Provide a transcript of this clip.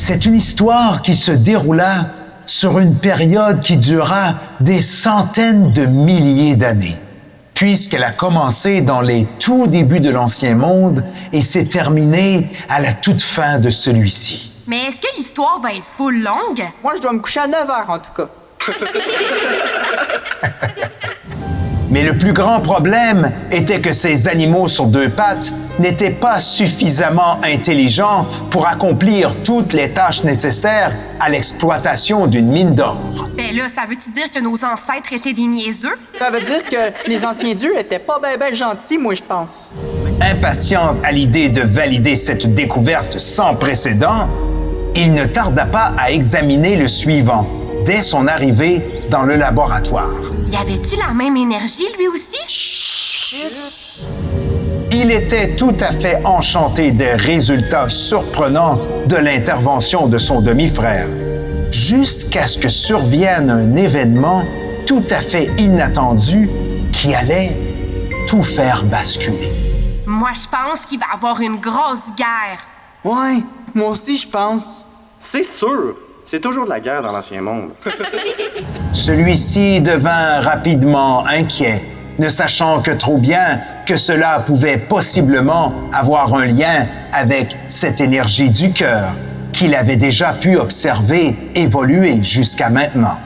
C'est une histoire qui se déroula sur une période qui dura des centaines de milliers d'années, puisqu'elle a commencé dans les tout débuts de l'Ancien Monde et s'est terminée à la toute fin de celui-ci. Mais est-ce que l'histoire va être full longue? Moi, je dois me coucher à 9 heures, en tout cas. Mais le plus grand problème était que ces animaux sur deux pattes n'étaient pas suffisamment intelligents pour accomplir toutes les tâches nécessaires à l'exploitation d'une mine d'or. Ben là, ça veut-tu dire que nos ancêtres étaient des niaiseux? Ça veut dire que les anciens dieux étaient pas ben gentils, moi, je pense. Impatiente à l'idée de valider cette découverte sans précédent, il ne tarda pas à examiner le suivant dès son arrivée dans le laboratoire. Y avait-tu la même énergie, lui aussi? Chut! Il était tout à fait enchanté des résultats surprenants de l'intervention de son demi-frère, jusqu'à ce que survienne un événement tout à fait inattendu qui allait tout faire basculer. Moi, je pense qu'il va y avoir une grosse guerre. Ouais, moi aussi, je pense. C'est sûr! C'est toujours de la guerre dans l'Ancien Monde. Celui-ci devint rapidement inquiet, ne sachant que trop bien que cela pouvait possiblement avoir un lien avec cette énergie du cœur qu'il avait déjà pu observer évoluer jusqu'à maintenant.